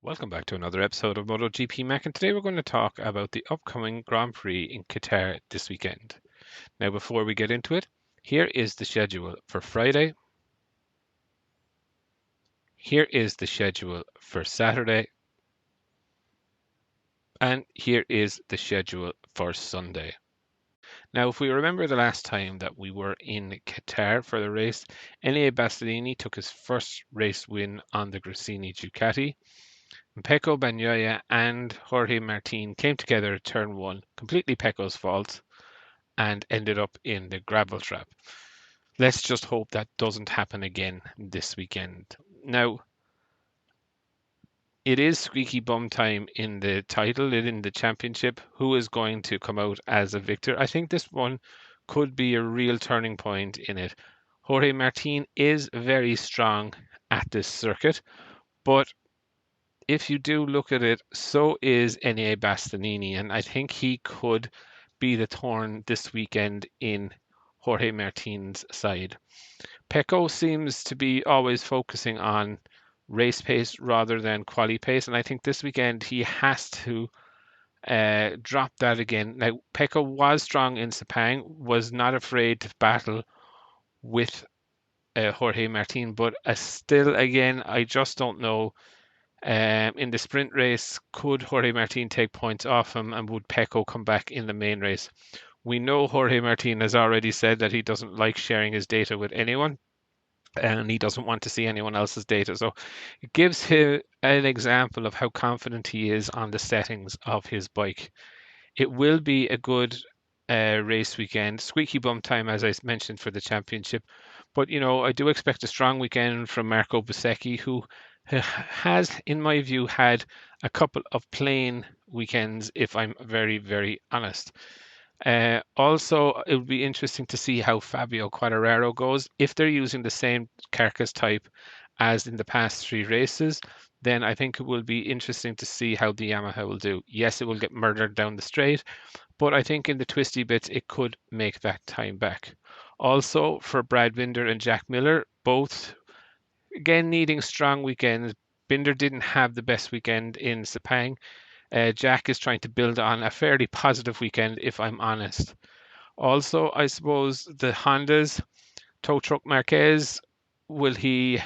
Welcome back to another episode of Motogp Mac, and today we're going to talk about the upcoming Grand Prix in Qatar this weekend. Now, before we get into it, here is the schedule for Friday. Here is the schedule for Saturday. And here is the schedule for Sunday. Now, if we remember the last time that we were in Qatar for the race, Enea Bastianini took his first race win on the Gresini Ducati. Pecco Bagnaia and Jorge Martin came together at turn one, completely Pecco's fault, and ended up in the gravel trap. Let's just hope that doesn't happen again this weekend. Now, it is squeaky bum time in the title, in the championship. Who is going to come out as a victor? I think this one could be a real turning point in it. Jorge Martin is very strong at this circuit, but if you do look at it, so is Enea Bastianini, and I think he could be the thorn this weekend in Jorge Martin's side. Pecco seems to be always focusing on race pace rather than quali pace, and I think this weekend he has to drop that again. Now, Pecco was strong in Sepang, was not afraid to battle with Jorge Martin, but still, again, I just don't know. In the sprint race, could Jorge Martin take points off him, and would Pecco come back in the main race? We know Jorge Martin has already said that he doesn't like sharing his data with anyone, and he doesn't want to see anyone else's data. So it gives him an example of how confident he is on the settings of his bike. It will be a good race weekend. Squeaky bum time, as I mentioned, for the championship. But, I do expect a strong weekend from Marco Bezzecchi, who has, in my view, had a couple of plain weekends, if I'm very, very honest. Also, it would be interesting to see how Fabio Quartararo goes. If they're using the same carcass type as in the past three races, then I think it will be interesting to see how the Yamaha will do. Yes, it will get murdered down the straight, but I think in the twisty bits, it could make that time back. Also, for Brad Binder and Jack Miller, both again needing strong weekends. Binder didn't have the best weekend in Sepang. Jack is trying to build on a fairly positive weekend, if I'm honest. Also, I suppose the Hondas, Tow Truck Marquez, will he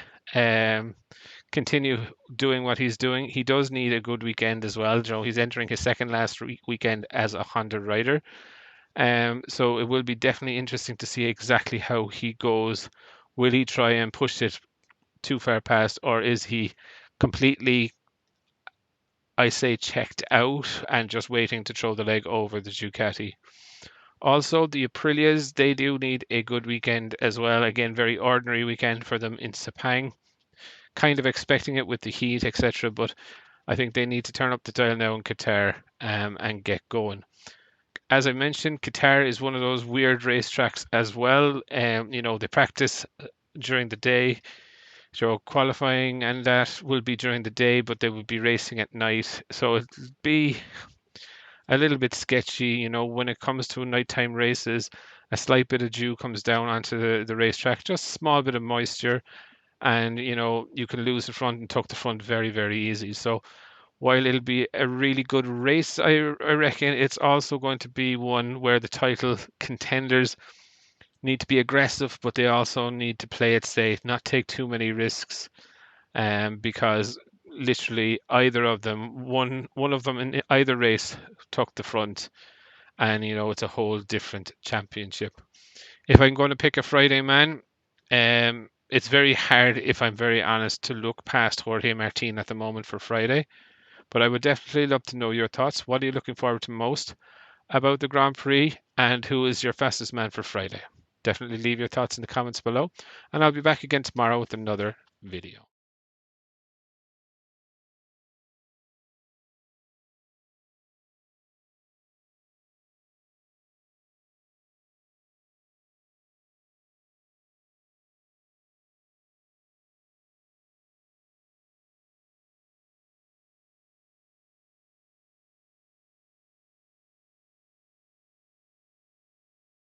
continue doing what he's doing? He does need a good weekend as well. He's entering his second last weekend as a Honda rider. So it will be definitely interesting to see exactly how he goes. Will he try and push it too far past, or is he completely, I say, checked out and just waiting to throw the leg over the Ducati? Also, the Aprilias, they do need a good weekend as well. Again, very ordinary weekend for them in Sepang. Kind of expecting it with the heat, etc. But I think they need to turn up the dial now in Qatar and get going. As I mentioned, Qatar is one of those weird racetracks as well. They practice during the day. So qualifying and that will be during the day, but they will be racing at night. So it'll be a little bit sketchy, when it comes to nighttime races. A slight bit of dew comes down onto the racetrack, just a small bit of moisture, and you can lose the front and tuck the front very, very easy. So while it'll be a really good race, I reckon it's also going to be one where the title contenders need to be aggressive, but they also need to play it safe, not take too many risks, because literally either of them, one of them in either race took the front, and it's a whole different championship. If I'm going to pick a Friday man, it's very hard, if I'm very honest, to look past Jorge Martin at the moment for Friday. But I would definitely love to know your thoughts. What are you looking forward to most about the Grand Prix, and who is your fastest man for Friday? Definitely leave your thoughts in the comments below, and I'll be back again tomorrow with another video.